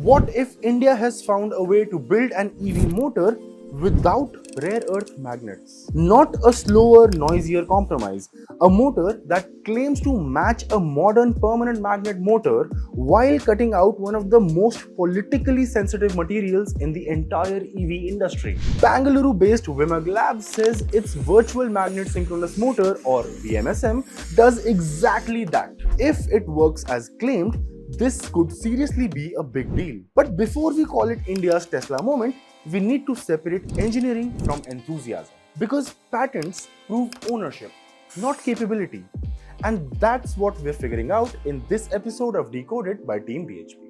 What if India has found a way to build an EV motor without rare earth magnets? Not a slower, noisier compromise. A motor that claims to match a modern permanent magnet motor while cutting out one of the most politically sensitive materials in the entire EV industry. Bengaluru-based Vimag Labs says its virtual magnet synchronous motor, or VMSM, does exactly that. If it works as claimed, this could seriously be a big deal. But before we call it India's Tesla moment, we need to separate engineering from enthusiasm. Because patents prove ownership, not capability. And that's what we're figuring out in this episode of Decoded by Team-BHP.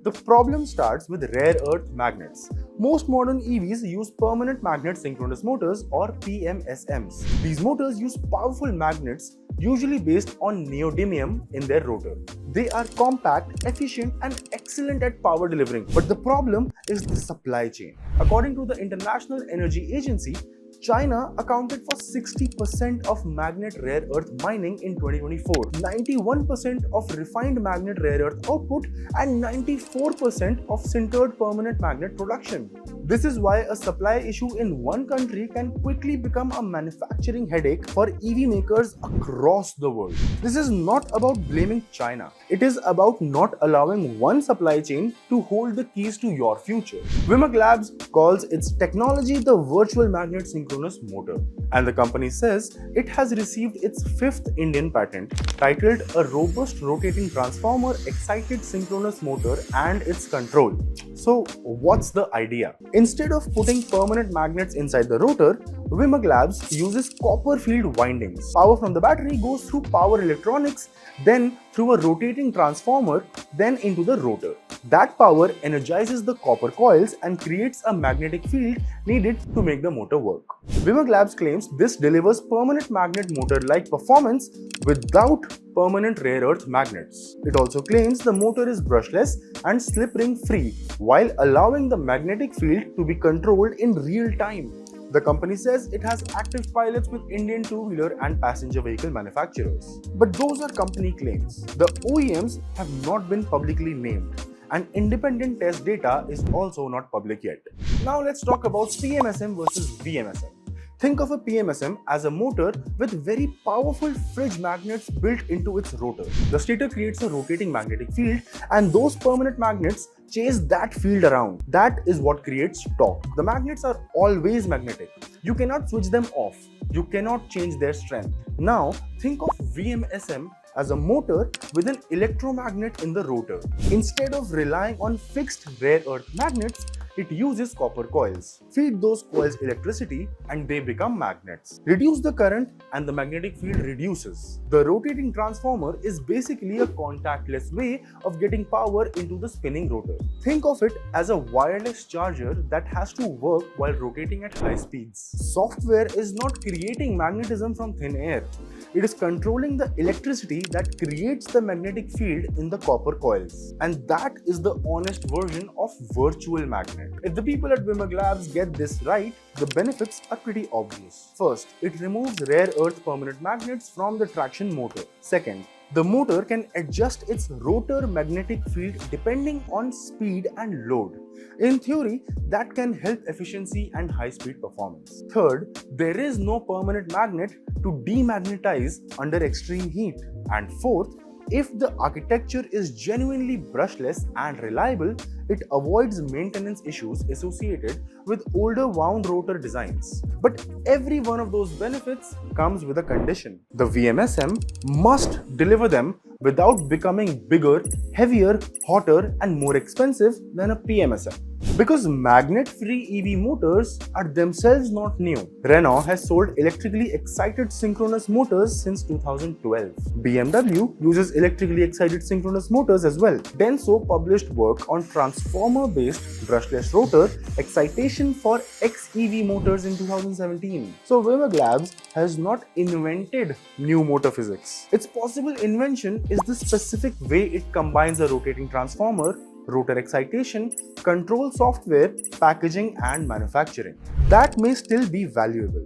The problem starts with rare earth magnets. Most modern EVs use Permanent Magnet Synchronous Motors, or PMSMs. These motors use powerful magnets, usually based on neodymium, in their rotor. They are compact, efficient, and excellent at power delivering. But the problem is the supply chain. According to the International Energy Agency, China accounted for 60% of magnet rare earth mining in 2024, 91% of refined magnet rare earth output, and 94% of sintered permanent magnet production. This is why a supply issue in one country can quickly become a manufacturing headache for EV makers across the world. This is not about blaming China. It is about not allowing one supply chain to hold the keys to your future. Vimag Labs calls its technology the virtual magnet synchronous motor, and the company says it has received its 5th Indian patent titled a robust rotating transformer excited synchronous motor and its control. So what's the idea? Instead of putting permanent magnets inside the rotor, Vimag Labs uses copper field windings. Power from the battery goes through power electronics, then through a rotating transformer, then into the rotor. That power energizes the copper coils and creates a magnetic field needed to make the motor work. Vimag Labs claims this delivers permanent magnet motor-like performance without permanent rare earth magnets. It also claims the motor is brushless and slip ring free while allowing the magnetic field to be controlled in real time. The company says it has active pilots with Indian two-wheeler and passenger vehicle manufacturers. But those are company claims. The OEMs have not been publicly named, and independent test data is also not public yet. Now let's talk about PMSM versus VMSM. Think of a PMSM as a motor with very powerful fridge magnets built into its rotor. The stator creates a rotating magnetic field, and those permanent magnets chase that field around. That is what creates torque. The magnets are always magnetic. You cannot switch them off. You cannot change their strength. Now think of VMSM as a motor with an electromagnet in the rotor. Instead of relying on fixed rare earth magnets, it uses copper coils. Feed those coils electricity and they become magnets. Reduce the current and the magnetic field reduces. The rotating transformer is basically a contactless way of getting power into the spinning rotor. Think of it as a wireless charger that has to work while rotating at high speeds. Software is not creating magnetism from thin air. It is controlling the electricity that creates the magnetic field in the copper coils. And that is the honest version of virtual magnet. If the people at Vimag Labs get this right, the benefits are pretty obvious. First, it removes rare earth permanent magnets from the traction motor. Second, the motor can adjust its rotor magnetic field depending on speed and load. In theory, that can help efficiency and high-speed performance. Third, there is no permanent magnet to demagnetize under extreme heat. And fourth, if the architecture is genuinely brushless and reliable, it avoids maintenance issues associated with older wound rotor designs. But every one of those benefits comes with a condition. The VMSM must deliver them without becoming bigger, heavier, hotter, and more expensive than a PMSM. Because magnet-free EV motors are themselves not new. Renault has sold electrically excited synchronous motors since 2012. BMW uses electrically excited synchronous motors as well. Denso published work on transformer-based brushless rotor excitation for xEV motors in 2017. So Vimag Labs has not invented new motor physics. Its possible invention is the specific way it combines a rotating transformer, rotor excitation, control software, packaging and manufacturing. That may still be valuable.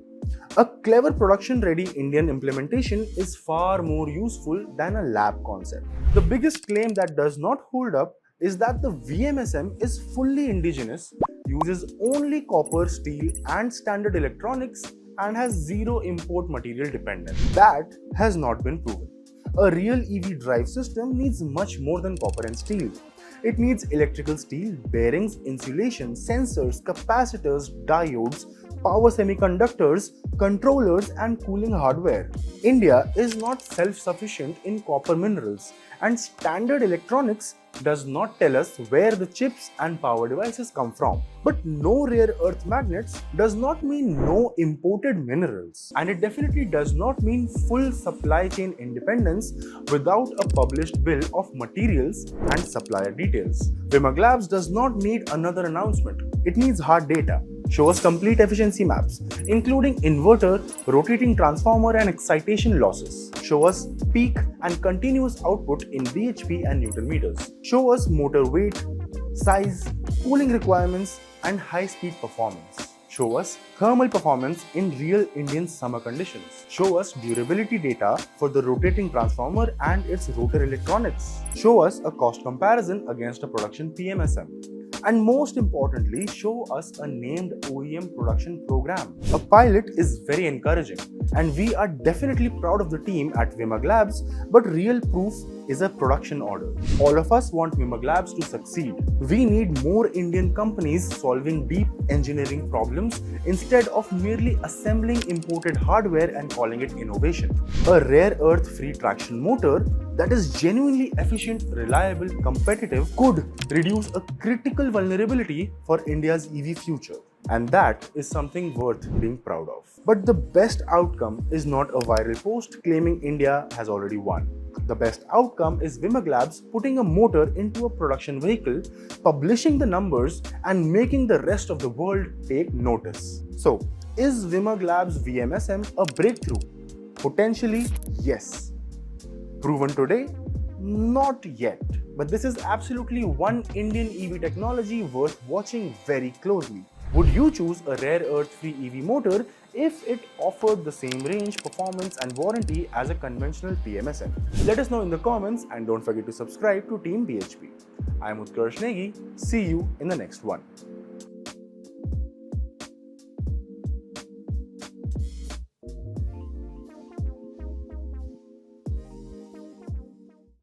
A clever production-ready Indian implementation is far more useful than a lab concept. The biggest claim that does not hold up is that the VMSM is fully indigenous, uses only copper, steel and standard electronics and has zero import material dependence. That has not been proven. A real EV drive system needs much more than copper and steel. It needs electrical steel, bearings, insulation, sensors, capacitors, diodes, power semiconductors, controllers and cooling hardware. India is not self-sufficient in copper minerals, and standard electronics does not tell us where the chips and power devices come from. But no rare earth magnets does not mean no imported minerals. And it definitely does not mean full supply chain independence without a published bill of materials and supplier details. Vimag Labs does not need another announcement. It needs hard data. Show us complete efficiency maps, including inverter, rotating transformer and excitation losses. Show us peak and continuous output in BHP and Newton meters. Show us motor weight, size, cooling requirements and high-speed performance. Show us thermal performance in real Indian summer conditions. Show us durability data for the rotating transformer and its rotor electronics. Show us a cost comparison against a production PMSM. And most importantly, show us a named OEM production program. A pilot is very encouraging, and we are definitely proud of the team at Vimag Labs, but real proof is a production order. All of us want Vimag Labs to succeed. We need more Indian companies solving deep engineering problems instead of merely assembling imported hardware and calling it innovation. A rare earth free traction motor that is genuinely efficient, reliable, competitive could reduce a critical vulnerability for India's EV future. And that is something worth being proud of. But the best outcome is not a viral post claiming India has already won. The best outcome is Vimag Labs putting a motor into a production vehicle, publishing the numbers and making the rest of the world take notice. So, is Vimag Labs VMSM a breakthrough? Potentially, yes. Proven today? Not yet. But this is absolutely one Indian EV technology worth watching very closely. Would you choose a rare earth-free EV motor if it offered the same range, performance and warranty as a conventional PMSM? Let us know in the comments and don't forget to subscribe to Team-BHP. I am Utkarsh. See you in the next one.